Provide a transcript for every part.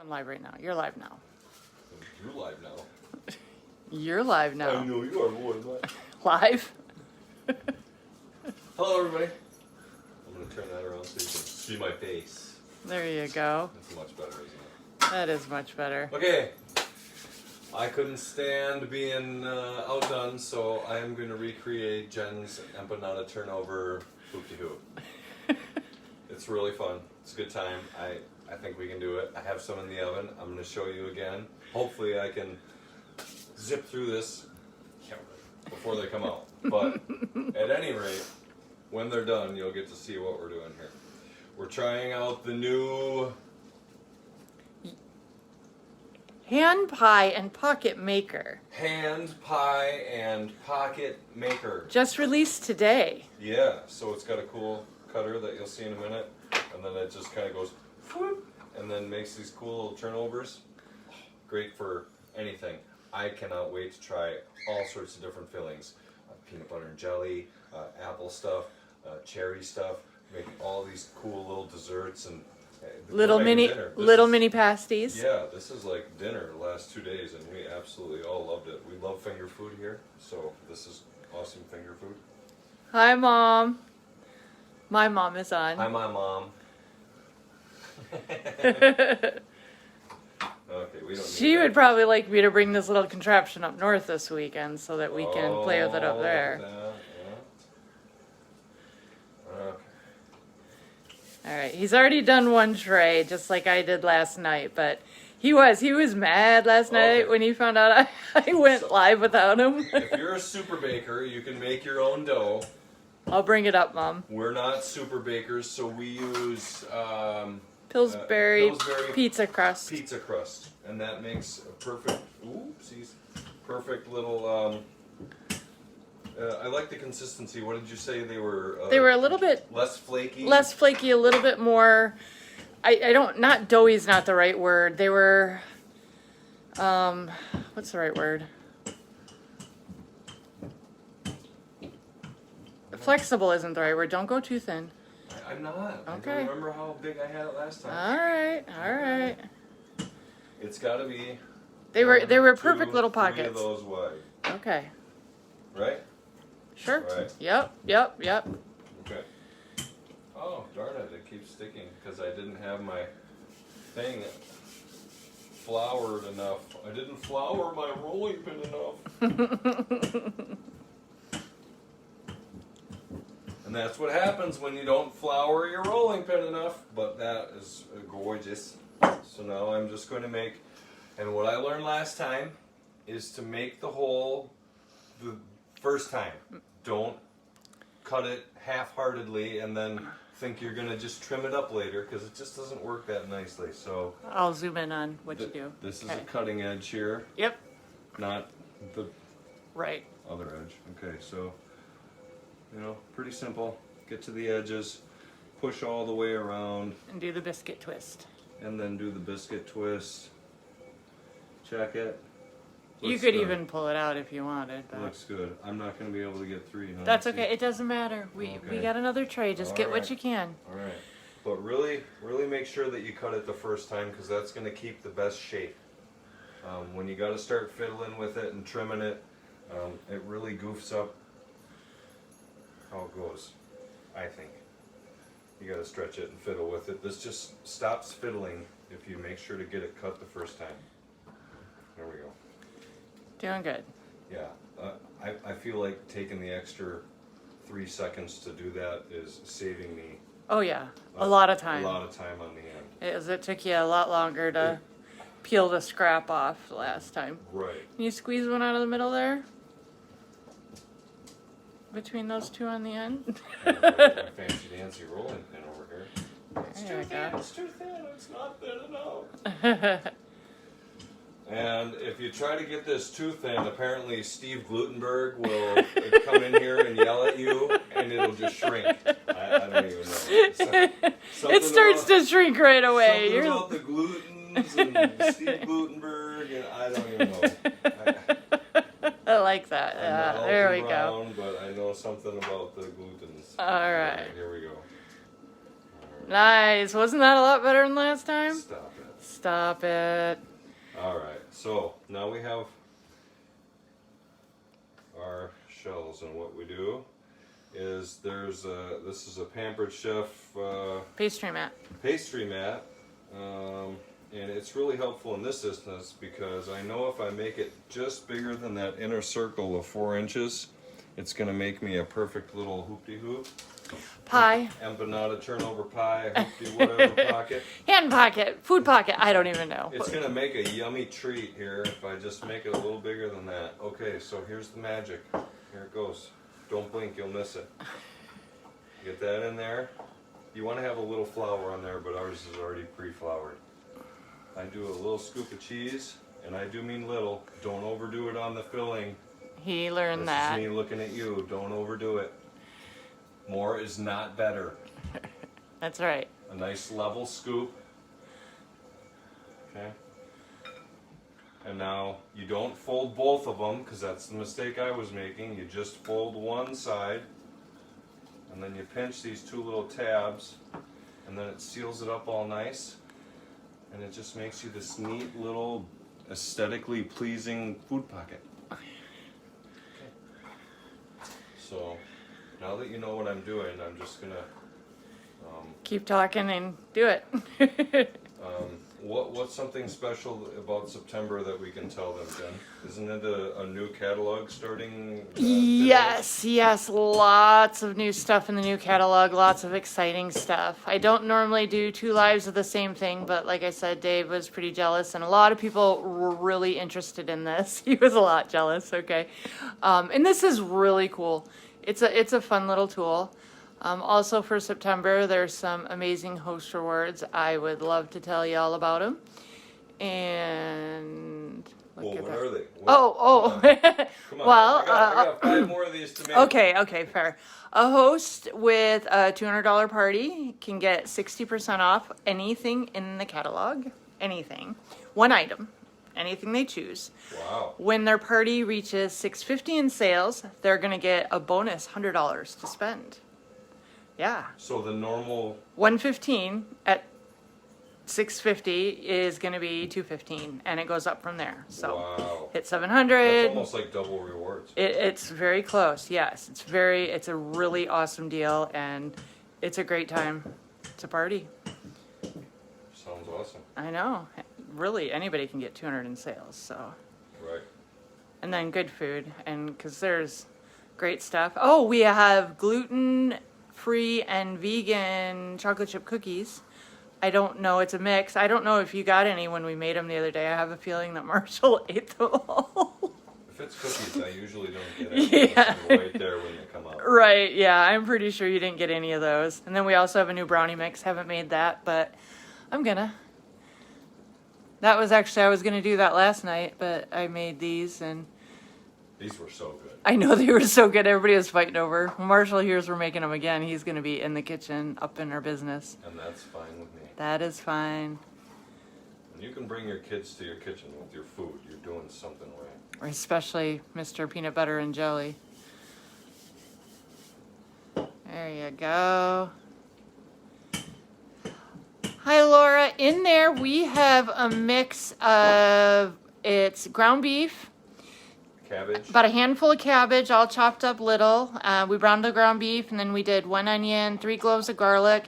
going live right now. You're live now. You're live now. You're live now. I know you are. What am I? Live? Hello, everybody. I'm going to turn that around so you can see my face. There you go. That's much better, isn't it? That is much better. Okay. I couldn't stand being outdone, so I am going to recreate Jen's empanada turnover hoop-de-hoop. It's really fun. It's a good time. I think we can do it. I have some in the oven. I'm going to show you again. Hopefully I can zip through this before they come out. But at any rate, when they're done, you'll get to see what we're doing here. We're trying out the new Hand pie and pocket maker. hand pie and pocket maker. Just released today. Yeah, so it's got a cool cutter that you'll see in a minute, and then it just kind of goes whoop, and then makes these cool little turnovers. Great for anything. I cannot wait to try all sorts of different fillings. Peanut butter and jelly, apple stuff, cherry stuff, make all these cool little desserts and Little mini pasties. Yeah, this is like dinner the last 2 days, and we absolutely all loved it. We love finger food here, so this is awesome finger food. Hi, Mom. My mom is on. Hi, my mom. Okay, we don't. She would probably like me to bring this little contraption up north this weekend so that we can play with it up there. Okay. All right, he's already done one tray, just like I did last night, but he was mad last night when he found out I went live without him. If you're a super baker, you can make your own dough. I'll bring it up, Mom. We're not super bakers, so we use Pillsbury pizza crust. Pizza crust, and that makes a perfect little. I like the consistency. What did you say they were? They were a little bit less flaky. Less flaky, a little bit more. I don't. Not doughy is not the right word. They were. What's the right word? Flexible isn't the right word. Don't go too thin. I'm not. Okay. I don't remember how big I had it last time. All right. It's got to be. They were perfect little pockets. 3 of those wide. Okay. Right? Sure. Right. Yep. Okay. Oh, darn it. It keeps sticking because I didn't have my thing floured enough. I didn't flour my rolling pin enough. And that's what happens when you don't flour your rolling pin enough. But that is gorgeous. So now I'm just going to make, and what I learned last time is to make the hole the first time. Don't cut it half-heartedly and then think you're going to just trim it up later, because it just doesn't work that nicely. So I'll zoom in on what you do. This is a cutting edge here. Yep. Not the right other edge. Okay, so pretty simple. Get to the edges, push all the way around, and do the biscuit twist. And then do the biscuit twist. Check it. You could even pull it out if you wanted. But looks good. I'm not going to be able to get 3. Huh? That's okay. It doesn't matter. We got another tray. Just get what you can. All right. But really make sure that you cut it the first time, because that's going to keep the best shape. When you got to start fiddling with it and trimming it, it really goofs up how it goes, I think. You got to stretch it and fiddle with it. This just stops fiddling if you make sure to get it cut the first time. There we go. Doing good. Yeah, I feel like taking the extra 3 seconds to do that is saving me. Oh yeah, a lot of time. A lot of time on the end. It took you a lot longer to peel the scrap off the last time. Right. Can you squeeze one out of the middle there? Between those two on the end? Fancy dancy rolling pin over here. It's too thin, it's too thin, it's not thin enough. And if you try to get this too thin, apparently Steve Glutenberg will come in here and yell at you, and it'll just shrink. I don't even know. It starts to shrink right away. Something about the glutens and Steve Glutenberg, and I don't even know. I like that. Yeah, there we go. But I know something about the glutens. All right. Here we go. Nice. Wasn't that a lot better than last time? Stop it. Stop it. All right, so now we have our shells, and what we do is this is a Pampered Chef Pastry mat. pastry mat, and it's really helpful in this instance because I know if I make it just bigger than that inner circle of 4 inches, it's going to make me a perfect little hoop-de-hoop. Pie. Empanada turnover pie, hoop-de whatever pocket. Hand pocket. Food pocket. I don't even know. It's going to make a yummy treat here if I just make it a little bigger than that. Okay, so here's the magic. Here it goes. Don't blink, you'll miss it. Get that in there. You want to have a little flour on there, but ours is already pre-floured. I do a little scoop of cheese, and I do mean little. Don't overdo it on the filling. He learned This that. is me looking at you. Don't overdo it. More is not better. That's right. A nice level scoop. Okay. And now you don't fold both of them because that's the mistake I was making. You just fold one side and then you pinch these 2 little tabs and then it seals it up all nice and it just makes you this neat little aesthetically pleasing food pocket. Okay. So now that you know what I'm doing, I'm just gonna Keep talking and do it. what's something special about September that we can tell them, Jen? Isn't it a new catalog starting? Yes, lots of new stuff in the new catalog, lots of exciting stuff. I don't normally do 2 lives of the same thing, but like I said, Dave was pretty jealous, and a lot of people were really interested in this. He was a lot jealous, okay? And this is really cool. It's a fun little tool. Also for September, there's some amazing host rewards. I would love to tell you all about them. And Well, what are they? Oh. Come on. Well, I got 5 more of these to make. Okay, fair. A host with a $200 party can get 60% off anything in the catalog. Anything. One item. Anything they choose. Wow. When their party reaches $650 in sales, they're going to get a bonus $100 to spend. Yeah. So the normal. $115 at $650 is going to be $215, and it goes up from there. So Wow. hit $700. That's almost like double rewards. It's very close. Yes, it's a really awesome deal, and it's a great time to party. Sounds awesome. I know. Really, anybody can get 200 in sales. So. Right. And then good food, and because there's great stuff. Oh, we have gluten-free and vegan chocolate chip cookies. I don't know. It's a mix. I don't know if you got any when we made them the other day. I have a feeling that Marshall ate them all. If it's cookies, I usually don't get it. Yeah. Right there when they come out. Right, yeah. I'm pretty sure you didn't get any of those. And then we also have a new brownie mix. Haven't made that, but I'm gonna. That was actually, I was gonna do that last night, but I made these, and These were so good. I know they were so good. Everybody was fighting over. When Marshall hears we're making them again, he's gonna be in the kitchen, up in our business. And that's fine with me. That is fine. When you can bring your kids to your kitchen with your food, you're doing something right. Especially Mr. Peanut Butter and Jelly. There you go. Hi, Laura. In there we have a mix of, it's ground beef, Cabbage. about a handful of cabbage, all chopped up little. We browned the ground beef, and then we did 1 onion, 3 cloves of garlic,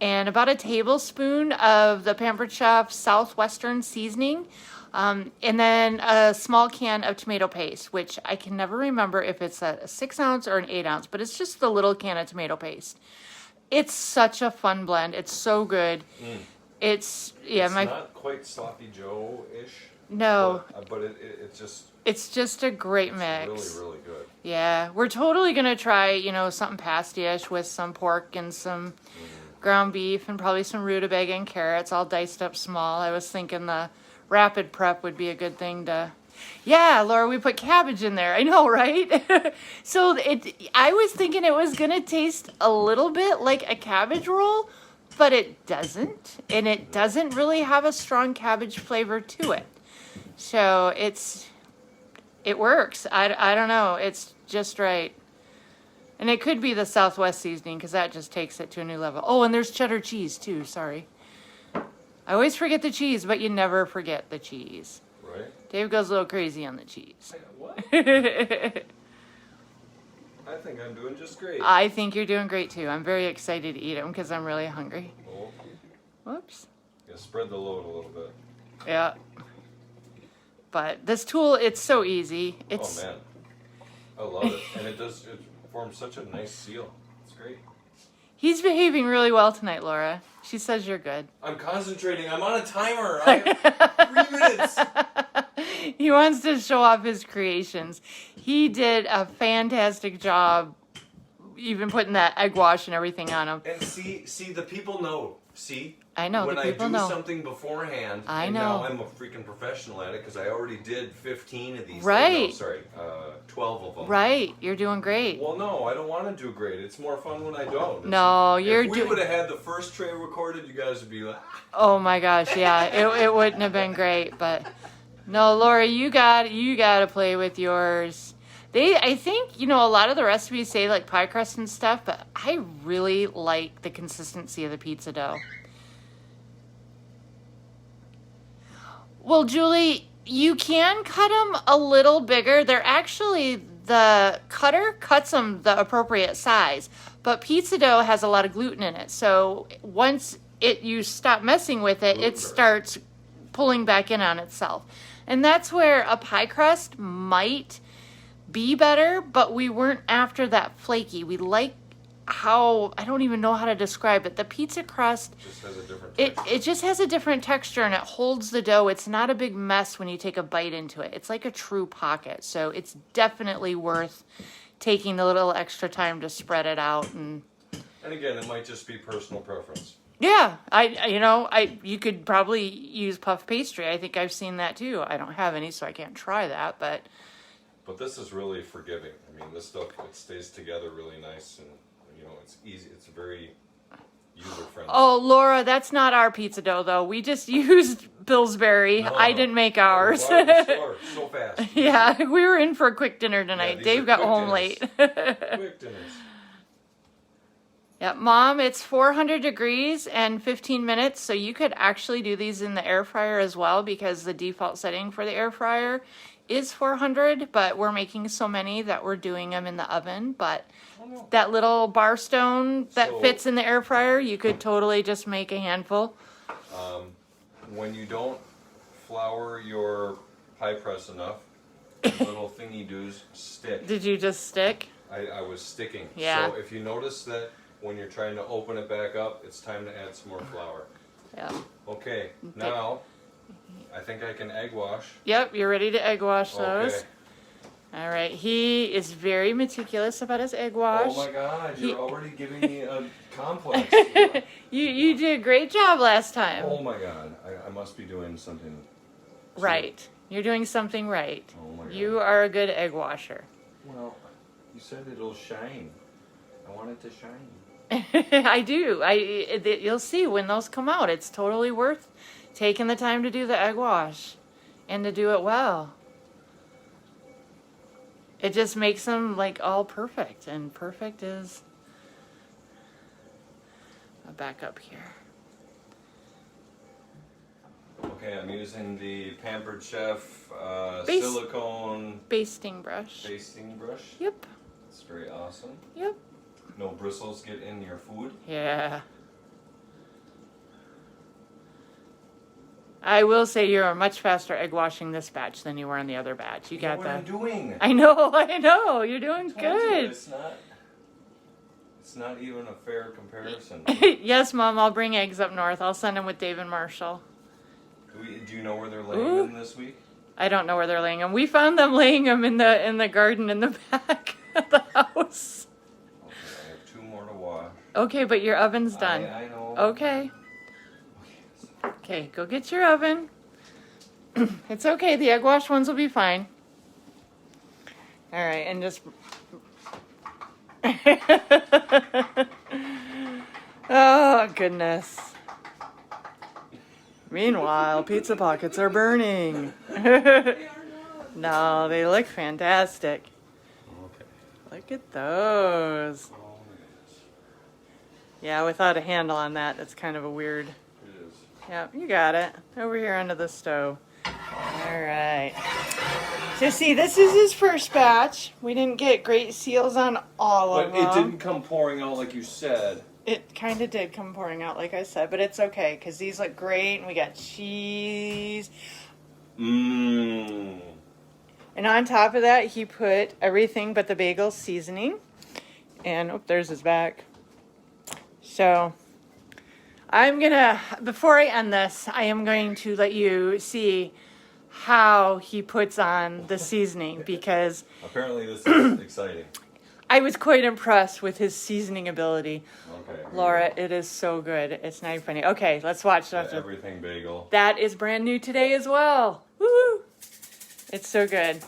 and about a tablespoon of the Pampered Chef Southwestern seasoning. And then a small can of tomato paste, which I can never remember if it's a 6 ounce or an 8 ounce, but it's just the little can of tomato paste. It's such a fun blend. It's so good. It's not quite Sloppy Joe-ish. No. But it just. It's just a great mix. Really, really good. Yeah, we're totally gonna try, something pasty-ish with some pork and some ground beef and probably some rutabaga and carrots, all diced up small. I was thinking the rapid prep would be a good thing to. Yeah, Laura, we put cabbage in there. I know, right? So I was thinking it was gonna taste a little bit like a cabbage roll, but it doesn't, and it doesn't really have a strong cabbage flavor to it. So it works. I don't know. It's just right. And it could be the Southwest seasoning because that just takes it to a new level. Oh, and there's cheddar cheese too. Sorry. I always forget the cheese, but you never forget the cheese. Right? Dave goes a little crazy on the cheese. What? I think I'm doing just great. I think you're doing great too. I'm very excited to eat them because I'm really hungry. Oh, Whoops. yeah, spread the load a little bit. Yeah. But this tool, it's so easy. Oh man, I love it, and it forms such a nice seal. It's great. He's behaving really well tonight, Laura. She says you're good. I'm concentrating. I'm on a timer. I have 3 minutes. He wants to show off his creations. He did a fantastic job, even putting that egg wash and everything on him. And see, the people know. See, I know, when the people I do know. something beforehand, I and know. now I'm a freaking professional at it because I already did 15 of these. Right. No, sorry, 12 of them. Right, you're doing great. Well, no, I don't want to do great. It's more fun when I don't. No, you're If we doing. would have had the first tray recorded, you guys would be like, Oh my gosh, yeah, it wouldn't have been great, but no, Laura, you got to play with yours. I think, a lot of the recipes say like pie crust and stuff, but I really like the consistency of the pizza dough. Well, Julie, you can cut them a little bigger. The cutter cuts them the appropriate size, but pizza dough has a lot of gluten in it. So once you stop messing with it, it starts pulling back in on itself. And that's where a pie crust might be better, but we weren't after that flaky. We like how, I don't even know how to describe it. The pizza crust, just has a different texture. it just has a different texture and it holds the dough. It's not a big mess when you take a bite into it. It's like a true pocket. So it's definitely worth taking a little extra time to spread it out. And again, it might just be personal preference. yeah, you could probably use puff pastry. I think I've seen that too. I don't have any, so I can't try that, but this is really forgiving. I mean, this stuff, it stays together really nice, and it's easy. It's very user-friendly. oh, Laura, that's not our pizza dough, though. We just used Pillsbury. No, I didn't make ours. Bought at the store so fast. Yeah, we were in for a quick dinner tonight. these Dave are got quick home dinners. late. Quick dinners. Yeah, Mom, it's 400 degrees and 15 minutes, so you could actually do these in the air fryer as well because the default setting for the air fryer is 400, but we're making so many that we're doing them in the oven. But that little bar stone that fits in the air fryer, you could totally just make a handful. When you don't flour your pie press enough, the little thingy doos stick. Did you just stick? I was sticking. Yeah. So if you notice that when you're trying to open it back up, it's time to add some more flour. Yeah. Okay, now I think I can egg wash. Yep, you're ready to egg wash those. Okay. All right, he is very meticulous about his egg wash. Oh my God, you're already giving me a complex. You did a great job last time. Oh my God, I must be doing something. Right, you're doing something right. Oh my God. You are a good egg washer. Well, you said it'll shine. I want it to shine. I do. You'll see when those come out. It's totally worth taking the time to do the egg wash and to do it well. It just makes them like all perfect, and perfect is. I'll back up here. Okay, I'm using the Pampered Chef Base- silicone Basting brush. basting brush. Yep. It's very awesome. Yep. No bristles get in your food. Yeah. I will say you're much faster egg washing this batch than you were on the other batch. You got what I'm that. doing. I know. You're doing I told you, good. it's not even a fair comparison. Yes, Mom, I'll bring eggs up north. I'll send them with Dave and Marshall. Do you know where they're laying Ooh. them this week? I don't know where they're laying them. We found them laying them in the garden in the back of the house. Okay, I have 2 more to wash. Okay, but your oven's done. I know. Okay. Okay, go get your oven. It's okay. The egg wash ones will be fine. All right, and just. Oh, goodness. Meanwhile, pizza pockets are burning. No, they look fantastic. Okay. Look at those. Oh, yes. Yeah, without a handle on that, that's kind of a weird. It is. Yep, you got it. Over here under the stove. All right. So see, this is his first batch. We didn't get great seals on all of But them. it didn't come pouring out like you said. It kind of did come pouring out, like I said, but it's okay because these look great, and we got cheese. Mmm. And on top of that, he put everything but the bagel seasoning. And, oh, there's his back. So, before I end this, I am going to let you see how he puts on the seasoning because Apparently this is exciting. I was quite impressed with his seasoning ability. Okay. Laura, it is so good. It's not even funny. Okay, let's watch The everything bagel. That is brand new today as well. Woo! It's so good.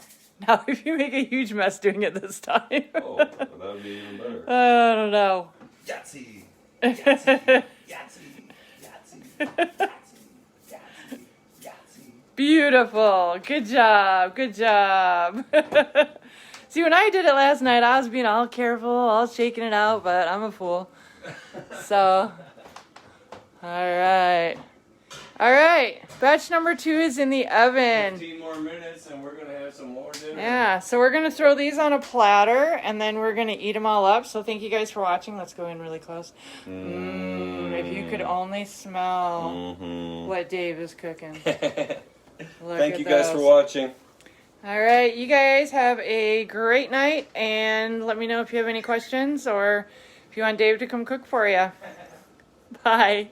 Now, if you make a huge mess doing it this time. Oh, that would be even better. I don't know. Yahtzee! Yahtzee! Yahtzee! Yahtzee! Yahtzee! Beautiful. Good job. Good job. See, when I did it last night, I was being all careful, all shaking it out, but I'm a fool. So, all right. All right. Batch number 2 is in the oven. 15 more minutes and we're going to have some more dinner. Yeah, so we're going to throw these on a platter, and then we're going to eat them all up. So thank you guys for watching. Let's go in really close. If you could only smell what Dave is cooking. Thank you guys for watching. All right, you guys have a great night, and let me know if you have any questions or if you want Dave to come cook for you. Bye.